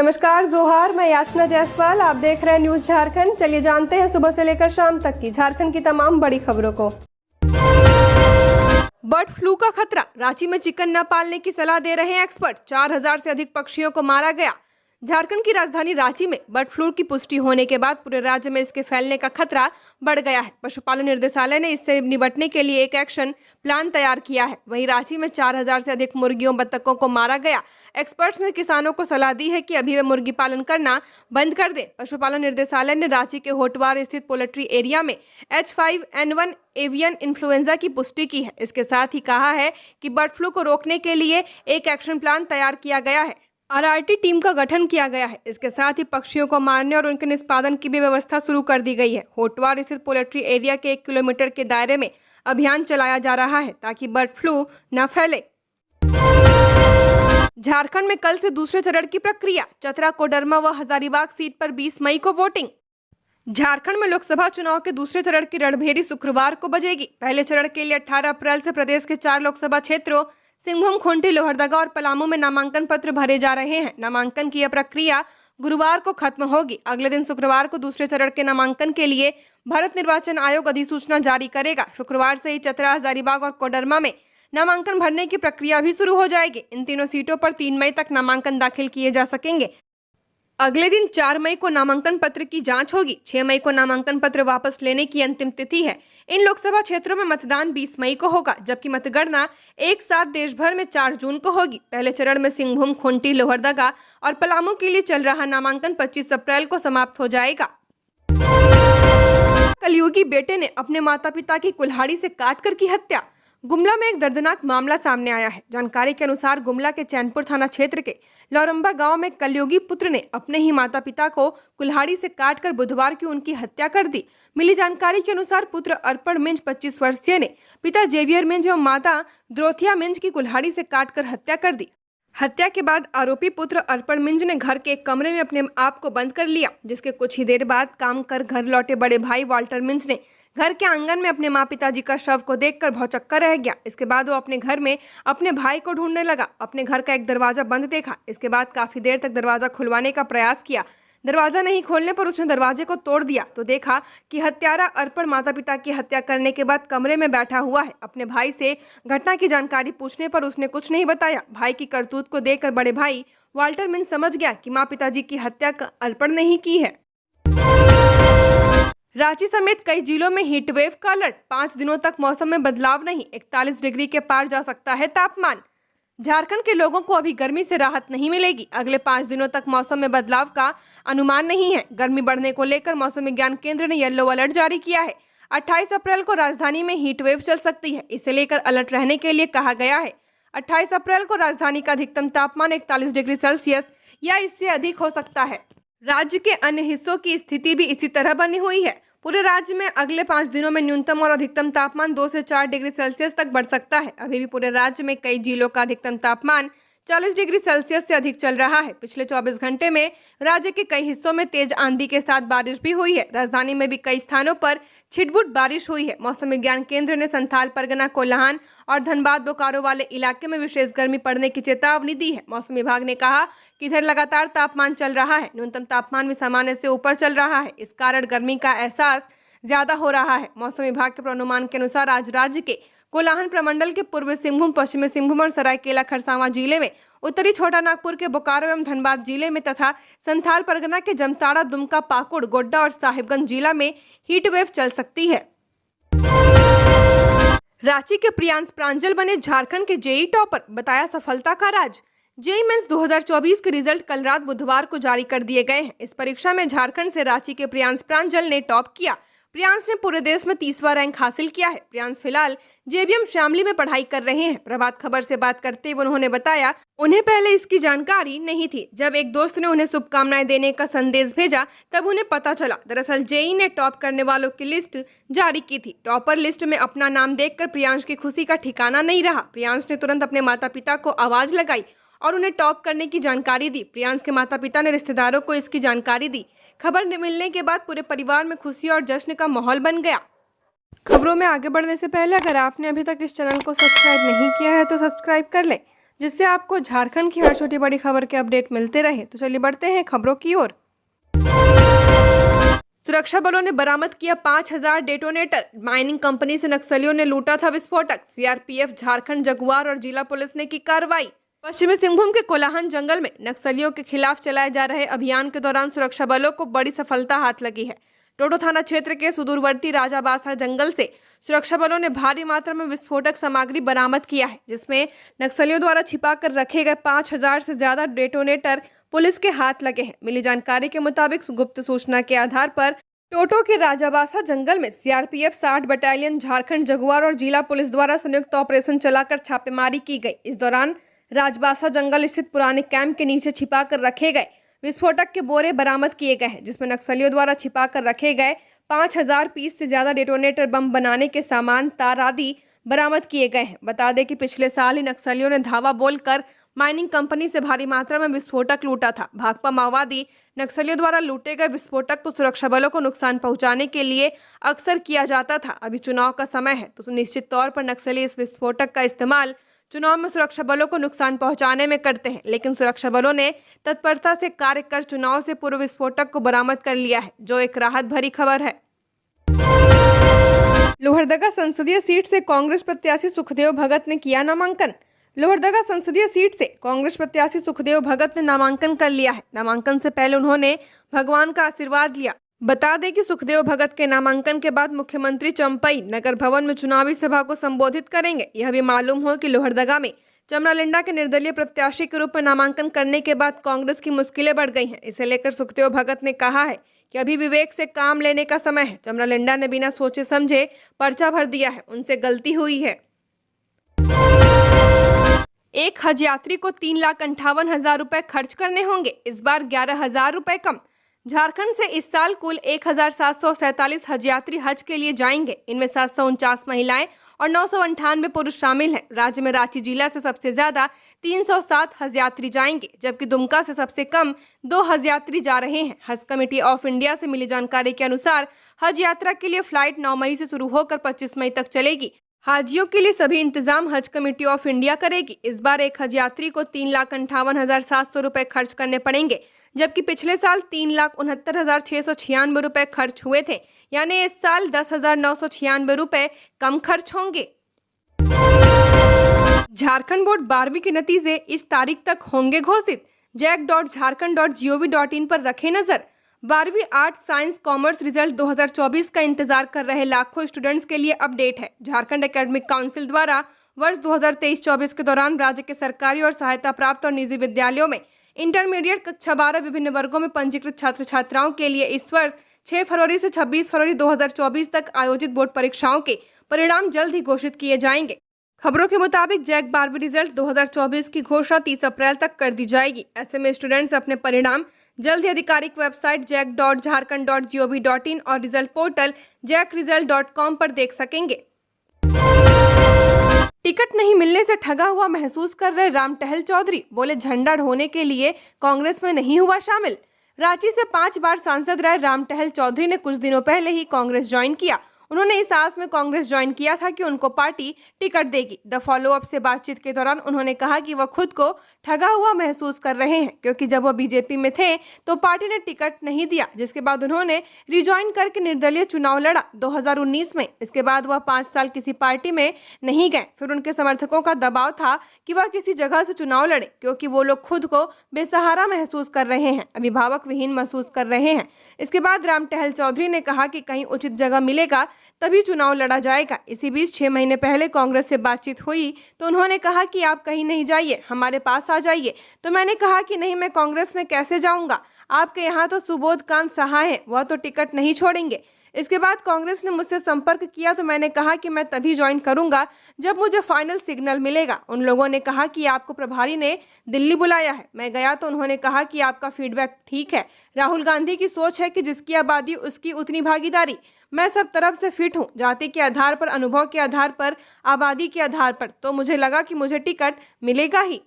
नमस्कार जोहार, मैं याचना जायसवाल। आप देख रहे हैं न्यूज झारखंड। चलिए जानते हैं सुबह से लेकर शाम तक की झारखंड की तमाम बड़ी खबरों को। बर्ड फ्लू का खतरा, रांची में चिकन न पालने की सलाह दे रहे हैं एक्सपर्ट। 4000 से अधिक पक्षियों को मारा गया। झारखंड की राजधानी रांची में बर्ड फ्लू की पुष्टि होने के बाद पूरे राज्य में इसके फैलने का खतरा बढ़ गया है। पशुपालन निर्देशालय ने इससे निपटने के लिए एक एक्शन प्लान तैयार किया है। वहीं रांची में 4000 से अधिक मुर्गियों बत्तखों को मारा गया। एक्सपर्ट्स ने किसानों को सलाह दी है कि अभी वे मुर्गी पालन करना बंद कर दें। पशुपालन निर्देशालय ने रांची के होटवार स्थित पोल्ट्री एरिया में H5N1 एवियन इन्फ्लुएंजा की पुष्टि की है। इसके साथ ही कहा है कि बर्ड फ्लू को रोकने के लिए एक एक्शन प्लान तैयार किया गया है। RRT टीम का गठन किया गया है। इसके साथ ही पक्षियों को मारने और उनके निष्पादन की भी व्यवस्था शुरू कर दी गई है। होटवार स्थित पोल्ट्री एरिया के 1 किलोमीटर के दायरे में अभियान चलाया जा रहा है ताकि बर्ड फ्लू न फैले। झारखंड में कल से दूसरे चरण की प्रक्रिया। चतरा, कोडरमा व हजारीबाग सीट पर 20 मई को वोटिंग। झारखंड में लोकसभा चुनाव के दूसरे चरण की रणभेरी शुक्रवार को बजेगी। पहले चरण के लिए 18 अप्रैल से प्रदेश के 4 लोकसभा क्षेत्रों सिंहभूम, खूंटी, लोहरदगा और पलामू में नामांकन पत्र भरे जा रहे हैं। नामांकन की यह प्रक्रिया गुरुवार को खत्म होगी। अगले दिन शुक्रवार को दूसरे चरण के नामांकन के लिए भारत निर्वाचन आयोग अधिसूचना जारी करेगा। शुक्रवार से ही चतरा, हजारीबाग और कोडरमा में नामांकन भरने की प्रक्रिया भी शुरू हो जाएगी। इन तीनों सीटों पर 3 मई तक नामांकन दाखिल किए जा सकेंगे। अगले दिन 4 मई को नामांकन पत्र की जांच होगी। 6 मई को नामांकन पत्र वापस लेने की अंतिम तिथि है। इन लोकसभा क्षेत्रों में मतदान 20 मई को होगा, जबकि मतगणना एक साथ देश भर में 4 जून को होगी। पहले चरण में सिंहभूम, खूंटी, लोहरदगा और पलामू के लिए चल रहा नामांकन 25 अप्रैल को समाप्त हो जाएगा। कलयुगी बेटे ने अपने माता पिता की कुल्हाड़ी से काटकर की हत्या। गुमला में एक दर्दनाक मामला सामने आया है। जानकारी के अनुसार गुमला के चैनपुर थाना क्षेत्र के लौरंबा गांव में कलयुगी पुत्र ने अपने ही माता पिता को कुल्हाड़ी से काटकर बुधवार की उनकी हत्या कर दी। मिली जानकारी के अनुसार पुत्र अर्पण मिंज 25 वर्षीय ने पिता जेवियर मिंज एवं माता द्रोथिया मिंज की कुल्हाड़ी से काटकर हत्या कर दी। हत्या के बाद आरोपी पुत्र अर्पण मिंज ने घर के एक कमरे में अपने आप को बंद कर लिया, जिसके कुछ ही देर बाद काम कर घर लौटे बड़े भाई वाल्टर मिंज ने घर के आंगन में अपने माँ पिताजी का शव को देखकर भौचक्का रह गया। इसके बाद वो अपने घर में अपने भाई को ढूंढने लगा। अपने घर का एक दरवाजा बंद देखा। इसके बाद काफी देर तक दरवाजा खुलवाने का प्रयास किया। दरवाजा नहीं खोलने पर उसने दरवाजे को तोड़ दिया तो देखा कि हत्यारा अर्पण माता पिता की हत्या करने के बाद कमरे में बैठा हुआ है। अपने भाई से घटना की जानकारी पूछने पर उसने कुछ नहीं बताया। भाई की करतूत को देखकर बड़े भाई वाल्टर मिंज समझ गया कि माँ पिताजी की हत्या अर्पण ने ही की है। रांची समेत कई जिलों में हीट वेव का अलर्ट। 5 दिनों तक मौसम में बदलाव नहीं, 41 डिग्री के पार जा सकता है तापमान। झारखंड के लोगों को अभी गर्मी से राहत नहीं मिलेगी। अगले 5 दिनों तक मौसम में बदलाव का अनुमान नहीं है। गर्मी बढ़ने को लेकर मौसम विज्ञान केंद्र ने येलो अलर्ट जारी किया है। 28 अप्रैल को राजधानी में हीट वेव चल सकती है। इसे लेकर अलर्ट रहने के लिए कहा गया है। 28 अप्रैल को राजधानी का अधिकतम तापमान 41 डिग्री सेल्सियस या इससे अधिक हो सकता है। राज्य के अन्य हिस्सों की स्थिति भी इसी तरह बनी हुई है। पूरे राज्य में अगले 5 दिनों में न्यूनतम और अधिकतम तापमान 2 से 4 डिग्री सेल्सियस तक बढ़ सकता है। अभी भी पूरे राज्य में कई जिलों का अधिकतम तापमान 40 डिग्री सेल्सियस से अधिक चल रहा है। पिछले 24 घंटे में राज्य के कई हिस्सों में तेज आंधी के साथ बारिश भी हुई है। राजधानी में भी कई स्थानों पर छिटपुट बारिश हुई है। मौसम विज्ञान केंद्र ने संथाल परगना, कोल्हान और धनबाद, बोकारो वाले इलाके में विशेष गर्मी पड़ने की चेतावनी दी है। मौसम विभाग ने कहा कि इधर लगातार तापमान चल रहा है। न्यूनतम तापमान भी सामान्य से ऊपर चल रहा है। इस कारण गर्मी का एहसास ज्यादा हो रहा है। मौसम विभाग के पूर्वानुमान के अनुसार आज राज्य के कोल्हान प्रमंडल के पूर्वी सिंहभूम, पश्चिमी सिंहभूम और सरायकेला खरसावां जिले में, उत्तरी छोटा नागपुर के बोकारो एवं धनबाद जिले में तथा संथाल परगना के जमताड़ा, दुमका, पाकुड़, गोड्डा और साहिबगंज जिला में हीट वेव चल सकती है। रांची के प्रियांश प्रांजल बने झारखंड के जेई टॉपर, बताया सफलता का राज। जेई मेंस 2024 के रिजल्ट कल रात बुधवार को जारी कर दिए गए हैं। इस परीक्षा में झारखंड से रांची के प्रियांश प्रांजल ने टॉप किया। प्रियांश ने पूरे देश में 30वां रैंक हासिल किया है। प्रियांश फिलहाल जेबीएम शामली में पढ़ाई कर रहे हैं। प्रभात खबर से बात करते हुए उन्होंने बताया, उन्हें पहले इसकी जानकारी नहीं थी। जब एक दोस्त ने उन्हें शुभकामनाएं देने का संदेश भेजा तब उन्हें पता चला। दरअसल जेई ने टॉप करने वालों की लिस्ट जारी की थी। टॉपर लिस्ट में अपना नाम देखकर प्रियांश की खुशी का ठिकाना नहीं रहा। प्रियांश ने तुरंत अपने माता पिता को आवाज लगाई और उन्हें टॉप करने की जानकारी दी। प्रियांश के माता पिता ने रिश्तेदारों को इसकी जानकारी दी। खबर मिलने के बाद पूरे परिवार में खुशी और जश्न का माहौल बन गया। खबरों में आगे बढ़ने से पहले अगर आपने अभी तक इस चैनल को सब्सक्राइब नहीं किया है तो सब्सक्राइब कर लें जिससे आपको झारखंड की हर छोटी बड़ी खबर के अपडेट मिलते रहे। तो चलिए बढ़ते हैं खबरों की ओर। सुरक्षा बलों ने बरामद किया 5000 डेटोनेटर। माइनिंग कंपनी से नक्सलियों ने लूटा था विस्फोटक। सीआरपीएफ, झारखंड जगुआर और जिला पुलिस ने की कार्रवाई। पश्चिमी सिंहभूम के कोलाहन जंगल में नक्सलियों के खिलाफ चलाए जा रहे अभियान के दौरान सुरक्षा बलों को बड़ी सफलता हाथ लगी है। टोटो थाना क्षेत्र के सुदूरवर्ती राजाबासा जंगल से सुरक्षा बलों ने भारी मात्रा में विस्फोटक सामग्री बरामद किया है, जिसमें नक्सलियों द्वारा छिपा कर रखे गए 5000 से ज्यादा डेटोनेटर पुलिस के हाथ लगे हैं। मिली जानकारी के मुताबिक गुप्त सूचना के आधार पर टोटो के राजाबासा जंगल में सीआरपीएफ 60 बटालियन, झारखंड जगुआर और जिला पुलिस द्वारा संयुक्त ऑपरेशन चलाकर छापेमारी की गई। इस दौरान राजबासा जंगल स्थित पुराने कैंप के नीचे छिपा कर रखे गए विस्फोटक के बोरे बरामद किए गए हैं, जिसमें नक्सलियों द्वारा छिपा कर रखे गए 5000 पीस से ज्यादा डेटोनेटर बम बनाने के सामान, तार आदि बरामद किए गए हैं। बता दें कि पिछले साल ही नक्सलियों ने धावा बोलकर माइनिंग कंपनी से भारी मात्रा में विस्फोटक लूटा था। भाकपा माओवादी नक्सलियों द्वारा लूटे गए विस्फोटक को सुरक्षा बलों को नुकसान पहुंचाने के लिए अक्सर किया जाता था। अभी चुनाव का समय है तो निश्चित तौर पर नक्सली इस विस्फोटक का इस्तेमाल चुनाव में सुरक्षा बलों को नुकसान पहुंचाने में करते हैं, लेकिन सुरक्षा बलों ने तत्परता से कार्य कर चुनाव से पूर्व विस्फोटक को बरामद कर लिया है, जो एक राहत भरी खबर है। लोहरदगा संसदीय सीट से कांग्रेस प्रत्याशी सुखदेव भगत ने किया नामांकन। लोहरदगा संसदीय सीट से कांग्रेस प्रत्याशी सुखदेव भगत ने नामांकन कर लिया है। नामांकन से पहले उन्होंने भगवान का आशीर्वाद लिया। बता दें कि सुखदेव भगत के नामांकन के बाद मुख्यमंत्री चंपई नगर भवन में चुनावी सभा को संबोधित करेंगे। यह भी मालूम हो कि लोहरदगा में चमरालिंडा के निर्दलीय प्रत्याशी के रूप में नामांकन करने के बाद कांग्रेस की मुश्किलें बढ़ गई हैं। इसे लेकर सुखदेव भगत ने कहा है कि अभी विवेक से काम लेने का समय है। चमरालिंडा ने बिना सोचे समझे पर्चा भर दिया है, उनसे गलती हुई है। एक हज यात्री को 3,58,000 रुपए खर्च करने होंगे, इस बार 11,000 रुपए कम। झारखंड से इस साल कुल 1,747 हज यात्री हज के लिए जाएंगे। इनमें 749 महिलाएं और 998 पुरुष शामिल हैं। राज्य में रांची जिला से सबसे ज्यादा 307 हज यात्री जाएंगे, जबकि दुमका से सबसे कम 2 हज यात्री जा रहे हैं। हज कमेटी ऑफ इंडिया से मिली जानकारी के अनुसार हज यात्रा के लिए फ्लाइट 9 मई से शुरू होकर 25 मई तक चलेगी। हाजियों के लिए सभी इंतजाम हज कमेटी ऑफ इंडिया करेगी। इस बार एक हज यात्री को 3,58,700 रुपए खर्च करने पड़ेंगे, जबकि पिछले साल 3,69,696 रुपए खर्च हुए थे। यानी इस साल 10,996 रुपए कम खर्च होंगे। झारखंड बोर्ड 12वीं के नतीजे इस तारीख तक होंगे घोषित। jack.jharkhand.gov.in पर रखें नजर। 12वीं आर्ट, साइंस, कॉमर्स रिजल्ट 2024 का इंतजार कर रहे लाखों स्टूडेंट्स के लिए अपडेट है। झारखंड एकेडमिक काउंसिल द्वारा वर्ष 2023-24 के दौरान राज्य के सरकारी और सहायता प्राप्त और निजी विद्यालयों में इंटरमीडिएट कक्षा 12 विभिन्न वर्गों में पंजीकृत छात्र छात्राओं के लिए इस वर्ष 6 फरवरी से 26 फरवरी 2024 तक आयोजित बोर्ड परीक्षाओं के परिणाम जल्द ही घोषित किए जाएंगे। खबरों के मुताबिक जैक 12वीं रिजल्ट 2024 की घोषणा 30 अप्रैल तक कर दी जाएगी। ऐसे में स्टूडेंट्स अपने परिणाम जल्द ही आधिकारिक वेबसाइट jack.jharkhand.gov.in और रिजल्ट पोर्टल jackresult.com पर देख सकेंगे। टिकट नहीं मिलने से ठगा हुआ महसूस कर रहे राम टहल चौधरी, बोले झंडा ढोने के लिए कांग्रेस में नहीं हुआ शामिल। रांची से 5 बार सांसद रहे राम टहल चौधरी ने कुछ दिनों पहले ही कांग्रेस ज्वाइन किया। उन्होंने इस आस में कांग्रेस ज्वाइन किया था कि उनको पार्टी टिकट देगी। द फॉलोअप से बातचीत के दौरान उन्होंने कहा कि वह खुद को ठगा हुआ महसूस कर रहे हैं, क्योंकि जब वह बीजेपी में थे तो पार्टी ने टिकट नहीं दिया, जिसके बाद उन्होंने रिज्वाइन करके निर्दलीय चुनाव लड़ा 2019 में। इसके बाद वह 5 साल किसी पार्टी में नहीं गए। फिर उनके समर्थकों का दबाव था कि वह किसी जगह से चुनाव लड़े, क्योंकि वो लोग खुद को बेसहारा महसूस कर रहे हैं, अभिभावक विहीन महसूस कर रहे हैं। इसके बाद राम टहल चौधरी ने कहा कि कहीं उचित जगह मिलेगा तभी चुनाव लड़ा जाएगा। इसी बीच 6 महीने पहले कांग्रेस से बातचीत हुई तो उन्होंने कहा कि आप कहीं नहीं जाइए, हमारे पास आ जाइए। तो मैंने कहा कि नहीं, मैं कांग्रेस में कैसे जाऊंगा, आपके यहाँ तो सुबोध कांत सहा है, वह तो टिकट नहीं छोड़ेंगे। इसके बाद कांग्रेस ने मुझसे संपर्क किया तो मैंने कहा कि मैं तभी ज्वाइन करूंगा जब मुझे फाइनल सिग्नल मिलेगा। उन लोगों ने कहा कि आपको प्रभारी ने दिल्ली बुलाया है। मैं गया तो उन्होंने कहा कि आपका फीडबैक ठीक है, राहुल गांधी की सोच है कि जिसकी आबादी उसकी उतनी भागीदारी। मैं सब तरफ से फिट हूँ, जाति के आधार पर, अनुभव के आधार पर, आबादी के आधार पर, तो मुझे लगा कि मुझे टिकट मिलेगा ही।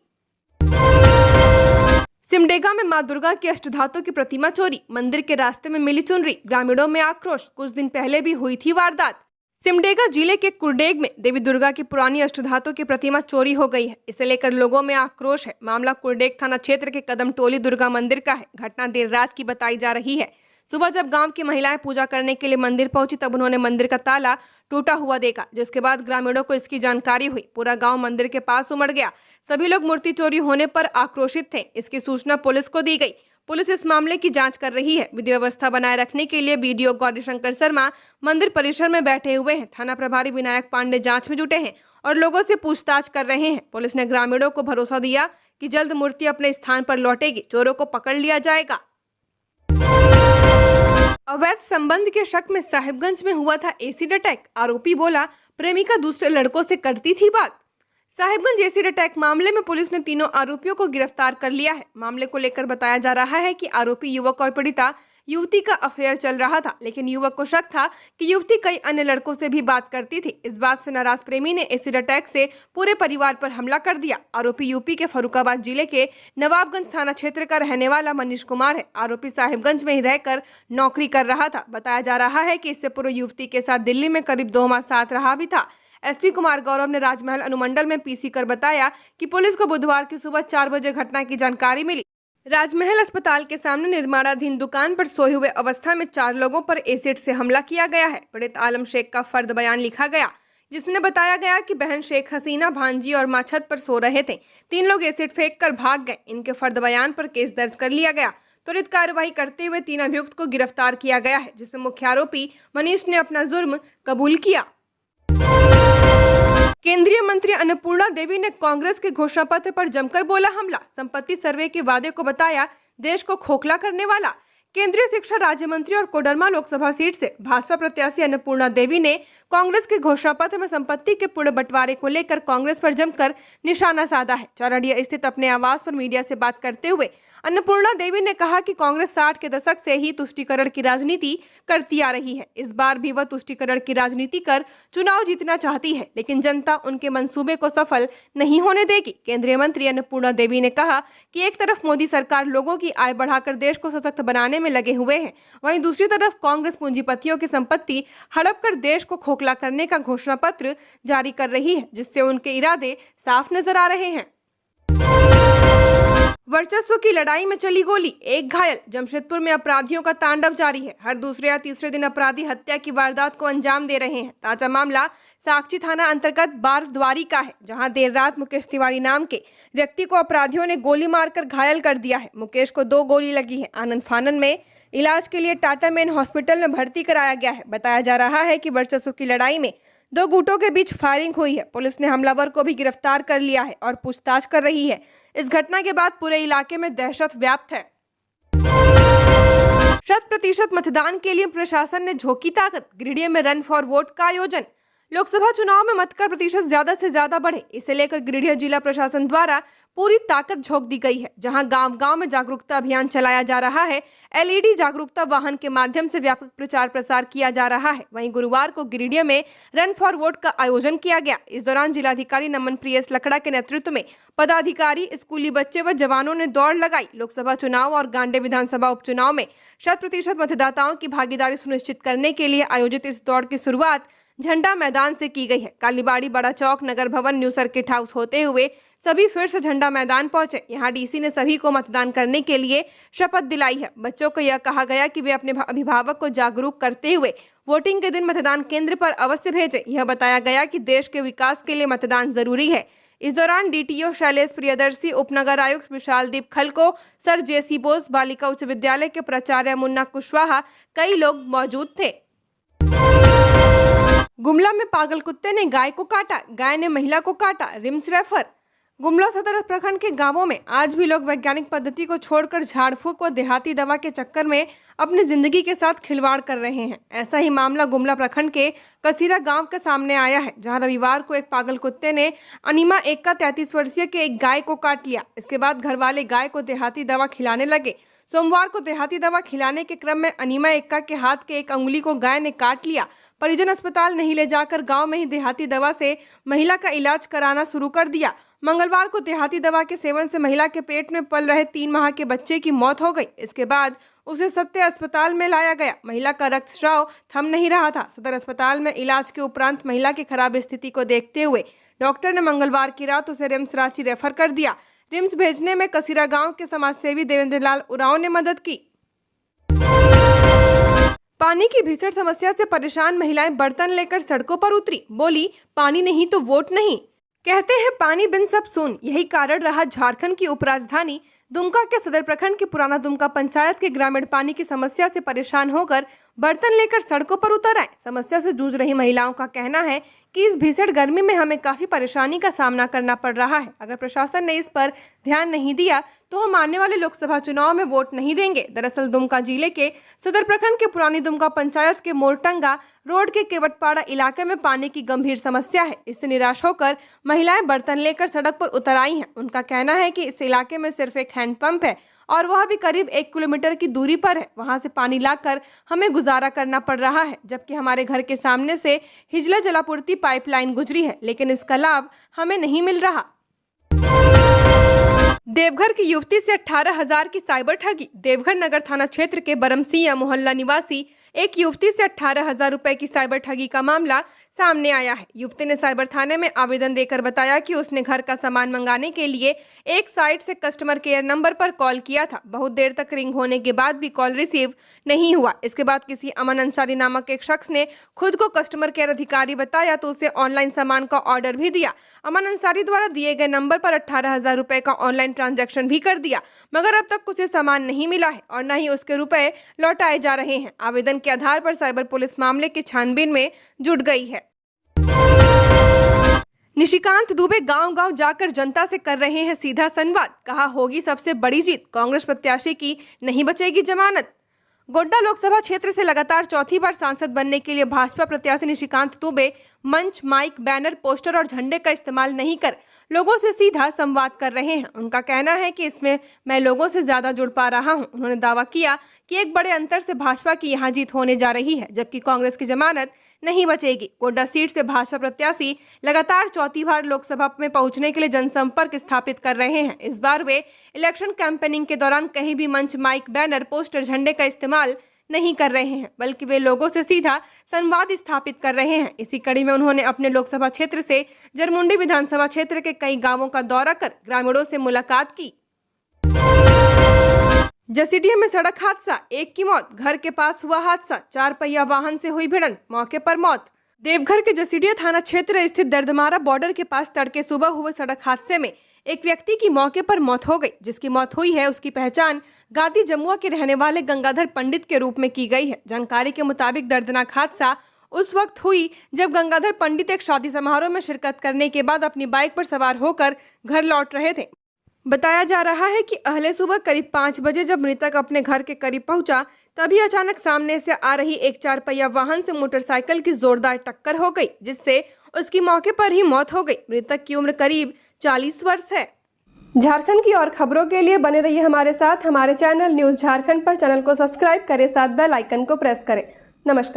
सिमडेगा में मां दुर्गा की अष्टधातु की प्रतिमा चोरी, मंदिर के रास्ते में मिली चुनरी, ग्रामीणों में आक्रोश। कुछ दिन पहले भी हुई थी वारदात। सिमडेगा जिले के कुरडेग में देवी दुर्गा की पुरानी अष्टधातु की प्रतिमा चोरी हो गई है। इसे लेकर लोगों में आक्रोश है। मामला कुरडेग थाना क्षेत्र के कदम टोली दुर्गा मंदिर का है। घटना देर रात की बताई जा रही है। सुबह जब गांव की महिलाएं पूजा करने के लिए मंदिर पहुंची तब उन्होंने मंदिर का ताला टूटा हुआ देखा, जिसके बाद ग्रामीणों को इसकी जानकारी हुई। पूरा गांव मंदिर के पास उमड़ गया। सभी लोग मूर्ति चोरी होने पर आक्रोशित थे। इसकी सूचना पुलिस को दी गई। पुलिस इस मामले की जांच कर रही है। विधि व्यवस्था बनाए रखने के लिए बीडीओ गौरीशंकर शर्मा मंदिर परिसर में बैठे हुए हैं। थाना प्रभारी विनायक पांडे जांच में जुटे हैं और लोगों से पूछताछ कर रहे हैं। पुलिस ने ग्रामीणों को भरोसा दिया कि जल्द मूर्ति अपने स्थान पर लौटेगी। चोरों को पकड़ लिया जाएगा। अवैध संबंध के शक में साहिबगंज में हुआ था एसिड अटैक। आरोपी बोला प्रेमिका दूसरे लड़कों से करती थी बात। साहिबगंज एसिड अटैक मामले में पुलिस ने तीनों आरोपियों को गिरफ्तार कर लिया है। मामले को लेकर बताया जा रहा है कि आरोपी युवक और पीड़िता युवती का अफेयर चल रहा था, लेकिन युवक को शक था कि युवती कई अन्य लड़कों से भी बात करती थी। इस बात से नाराज प्रेमी ने एसिड अटैक से पूरे परिवार पर हमला कर दिया। आरोपी यूपी के फर्रुखाबाद जिले के नवाबगंज थाना क्षेत्र का रहने वाला मनीष कुमार है। आरोपी साहिबगंज में ही रहकर नौकरी कर रहा था। बताया जा रहा है कि इससे पूर्व युवती के साथ दिल्ली में करीब 2 माह साथ रहा भी था। एसपी कुमार गौरव ने राजमहल अनुमंडल में पीसी कर बताया कि पुलिस को बुधवार की सुबह 4 बजे घटना की जानकारी मिली। राजमहल अस्पताल के सामने निर्माणाधीन दुकान पर सोए हुए अवस्था में 4 लोगों पर एसिड से हमला किया गया है। पीड़ित आलम शेख का फर्द बयान लिखा गया, जिसमें बताया गया कि बहन शेख हसीना, भांजी और मां छत पर सो रहे थे। 3 लोग एसिड फेंक कर भाग गए। इनके फर्द बयान पर केस दर्ज कर लिया गया। त्वरित कार्रवाई करते हुए 3 अभियुक्त को गिरफ्तार किया गया है, जिसमें मुख्य आरोपी मनीष ने अपना जुर्म कबूल किया। केंद्रीय मंत्री अन्नपूर्णा देवी ने कांग्रेस के घोषणा पत्र पर जमकर बोला हमला। संपत्ति सर्वे के वादे को बताया देश को खोखला करने वाला। केंद्रीय शिक्षा राज्य मंत्री और कोडरमा लोकसभा सीट से भाजपा प्रत्याशी अन्नपूर्णा देवी ने कांग्रेस के घोषणा पत्र में संपत्ति के पूर्ण बंटवारे को लेकर कांग्रेस पर जमकर निशाना साधा है। चौरडिया स्थित अपने आवास पर मीडिया से बात करते हुए अन्नपूर्णा देवी ने कहा कि कांग्रेस 60 के दशक से ही तुष्टीकरण की राजनीति करती आ रही है। इस बार भी वह तुष्टीकरण की राजनीति कर चुनाव जीतना चाहती है, लेकिन जनता उनके मंसूबे को सफल नहीं होने देगी। केंद्रीय मंत्री अन्नपूर्णा देवी ने कहा कि एक तरफ मोदी सरकार लोगों की आय बढ़ाकर देश को सशक्त बनाने में लगे हुए हैं, वहीं दूसरी तरफ कांग्रेस पूंजीपतियों की संपत्ति हड़प कर देश को खोखला करने का घोषणा पत्र जारी कर रही है, जिससे उनके इरादे साफ नजर आ रहे हैं। वर्चस्व की लड़ाई में चली गोली, 1 घायल। जमशेदपुर में अपराधियों का तांडव जारी है। हर दूसरे या तीसरे दिन अपराधी हत्या की वारदात को अंजाम दे रहे हैं। ताजा मामला साकची थाना अंतर्गत बारद्वारी का है, जहां देर रात मुकेश तिवारी नाम के व्यक्ति को अपराधियों ने गोली मारकर घायल कर दिया है। मुकेश को 2 गोली लगी है। आनंद फानन में इलाज के लिए टाटा मेन हॉस्पिटल में भर्ती कराया गया है। बताया जा रहा है कि वर्चस्व की लड़ाई में 2 गुटों के बीच फायरिंग हुई है। पुलिस ने हमलावर को भी गिरफ्तार कर लिया है और पूछताछ कर रही है। इस घटना के बाद पूरे इलाके में दहशत व्याप्त है। 100% मतदान के लिए प्रशासन ने झोंकी ताकत। गिरिडीह में रन फॉर वोट का आयोजन। लोकसभा चुनाव में मत का प्रतिशत ज्यादा से ज्यादा बढ़े, इसे लेकर गिरिडीह जिला प्रशासन द्वारा पूरी ताकत झोंक दी गई है, जहां गांव-गांव में जागरूकता अभियान चलाया जा रहा है। एलईडी जागरूकता वाहन के माध्यम से व्यापक प्रचार प्रसार किया जा रहा है। वहीं गुरुवार को गिरिडीह में रन फॉर वोट का आयोजन किया गया। इस दौरान जिलाधिकारी नमन प्रियस लकड़ा के नेतृत्व में पदाधिकारी, स्कूली बच्चे व जवानों ने दौड़ लगाई। लोकसभा चुनाव और गांडे विधानसभा उपचुनाव में 100% मतदाताओं की भागीदारी सुनिश्चित करने के लिए आयोजित इस दौड़ की शुरुआत झंडा मैदान से की गई है। कालीबाड़ी, बड़ा चौक, नगर भवन, न्यू सर्किट हाउस होते हुए सभी फिर से झंडा मैदान पहुंचे। यहां डीसी ने सभी को मतदान करने के लिए शपथ दिलाई है। बच्चों को यह कहा गया कि वे अपने अभिभावक को जागरूक करते हुए वोटिंग के दिन मतदान केंद्र पर अवश्य भेजें। यह बताया गया कि देश के विकास के लिए मतदान जरूरी है। इस दौरान डीटीओ शैलेश प्रियदर्शी, उपनगर आयुक्त विशालदीप खलको, सर जेसी बोस, बालिका उच्च विद्यालय के प्राचार्य मुन्ना कुशवाहा, कई लोग मौजूद थे। गुमला में पागल कुत्ते ने गाय को काटा, गाय ने महिला को काटा, रिम्स रेफर। गुमला सदर प्रखंड के गांवों में आज भी लोग वैज्ञानिक पद्धति को छोड़कर झाड़ फूक व देहाती दवा के चक्कर में अपनी जिंदगी के साथ खिलवाड़ कर रहे हैं। ऐसा ही मामला गुमला प्रखंड के कसीरा गांव के सामने आया है, जहां रविवार को एक पागल कुत्ते ने अनिमा एक का 33 वर्षीय के एक गाय को काट लिया। इसके बाद घर वाले गाय को देहाती दवा खिलाने लगे। सोमवार को देहाती दवा खिलाने के क्रम में अनिमा एक्का के हाथ के एक अंगुली को गाय ने काट लिया। परिजन अस्पताल नहीं ले जाकर गांव में ही देहाती दवा से महिला का इलाज कराना शुरू कर दिया। मंगलवार को देहाती दवा के सेवन से महिला के पेट में पल रहे 3 माह के बच्चे की मौत हो गई। इसके बाद उसे सत्य अस्पताल में लाया गया। महिला का रक्तस्राव थम नहीं रहा था। सदर अस्पताल में इलाज के उपरांत महिला की खराब स्थिति को देखते हुए डॉक्टर ने मंगलवार की रात उसे रिम्स रांची रेफर कर दिया। रिम्स भेजने में कसीरा गांव के समाजसेवी देवेंद्र लाल उरांव ने मदद की। पानी की भीषण समस्या से परेशान महिलाएं बर्तन लेकर सड़कों पर उतरी। बोली, पानी नहीं तो वोट नहीं। कहते हैं पानी बिन सब सून। यही कारण रहा झारखंड की उपराजधानी दुमका के सदर प्रखंड के पुराना दुमका पंचायत के ग्रामीण पानी की समस्या से परेशान होकर बर्तन लेकर सड़कों पर उतर आए। समस्या से जूझ रही महिलाओं का कहना है कि इस भीषण गर्मी में हमें काफी परेशानी का सामना करना पड़ रहा है। अगर प्रशासन ने इस पर ध्यान नहीं दिया तो हम आने वाले लोकसभा चुनाव में वोट नहीं देंगे। दरअसल दुमका जिले के सदर प्रखंड के पुरानी दुमका पंचायत के मोरटंगा रोड के केवटपाड़ा इलाके में पानी की गंभीर समस्या है। इससे निराश होकर महिलाएं बर्तन लेकर सड़क पर उतर आई हैं। उनका कहना है कि इस इलाके में सिर्फ एक हैंडपंप है और वह भी करीब 1 किलोमीटर की दूरी पर है। वहां से पानी लाकर हमें गुजारा करना पड़ रहा है, जबकि हमारे घर के सामने से हिजला जलापूर्ति पाइपलाइन गुजरी है, लेकिन इसका लाभ हमें नहीं मिल रहा। देवघर की युवती से 18,000 की साइबर ठगी। देवघर नगर थाना क्षेत्र के बरमसिया मोहल्ला निवासी एक युवती से 18,000 रुपए की साइबर ठगी का मामला सामने आया है। युवती ने साइबर थाने में आवेदन देकर बताया कि उसने घर का सामान मंगाने के लिए एक साइट से कस्टमर केयर नंबर पर कॉल किया था। बहुत देर तक रिंग होने के बाद भी कॉल रिसीव नहीं हुआ। इसके बाद किसी अमन अंसारी नामक एक शख्स ने खुद को कस्टमर केयर अधिकारी बताया तो उसे ऑनलाइन सामान का ऑर्डर भी दिया। अमन अंसारी द्वारा दिए गए नंबर पर 18,000 रुपए का ऑनलाइन ट्रांजैक्शन भी कर दिया, मगर अब तक उसे सामान नहीं मिला है और न ही उसके रुपए लौटाए जा रहे हैं। आवेदन के आधार पर साइबर पुलिस मामले की छानबीन में जुट गई है। निशिकांत दुबे गांव-गांव जाकर जनता से कर रहे हैं सीधा संवाद। कहा, होगी सबसे बड़ी जीत, कांग्रेस प्रत्याशी की नहीं बचेगी जमानत। गोड्डा लोकसभा क्षेत्र से लगातार चौथी बार सांसद बनने के लिए भाजपा प्रत्याशी निशिकांत दुबे मंच, माइक, बैनर, पोस्टर और झंडे का इस्तेमाल नहीं कर लोगों से सीधा संवाद कर रहे हैं। उनका कहना है कि इसमें मैं लोगों से ज्यादा जुड़ पा रहा हूं। उन्होंने दावा किया कि एक बड़े अंतर से भाजपा की यहां जीत होने जा रही है, जबकि कांग्रेस की जमानत नहीं बचेगी। गोड्डा सीट से भाजपा प्रत्याशी लगातार चौथी बार लोकसभा में पहुंचने के लिए जनसंपर्क स्थापित कर रहे हैं। इस बार वे इलेक्शन कैंपेनिंग के दौरान कहीं भी मंच, माइक, बैनर, पोस्टर, झंडे का इस्तेमाल नहीं कर रहे हैं, बल्कि वे लोगों से सीधा संवाद स्थापित कर रहे हैं। इसी कड़ी में उन्होंने अपने लोकसभा क्षेत्र से जरमुंडी विधानसभा क्षेत्र के कई गांवों का दौरा कर ग्रामीणों से मुलाकात की। जसीडीह में सड़क हादसा, एक की मौत। घर के पास हुआ हादसा, 4 पहिया वाहन से हुई भिड़ंत, मौके पर मौत। देवघर के जसीडीह थाना क्षेत्र स्थित दर्दमारा बॉर्डर के पास तड़के सुबह हुए सड़क हादसे में एक व्यक्ति की मौके पर मौत हो गई। जिसकी मौत हुई है उसकी पहचान गादी जमुआ के रहने वाले गंगाधर पंडित के रूप में की गई है। जानकारी के मुताबिक दर्दनाक हादसा उस वक्त हुई जब गंगाधर पंडित एक शादी समारोह में शिरकत करने के बाद अपनी बाइक पर सवार होकर घर लौट रहे थे। बताया जा रहा है कि अहले सुबह करीब 5 बजे जब मृतक अपने घर के करीब पहुंचा, तभी अचानक सामने से आ रही एक 4 पहिया वाहन से मोटरसाइकिल की जोरदार टक्कर हो गई, जिससे उसकी मौके पर ही मौत हो गई। मृतक की उम्र करीब 40 वर्ष है। झारखंड की और खबरों के लिए बने रहिए हमारे साथ। हमारे चैनल न्यूज झारखंड पर चैनल को सब्सक्राइब करें, साथ बेल आइकन को प्रेस करें। नमस्कार।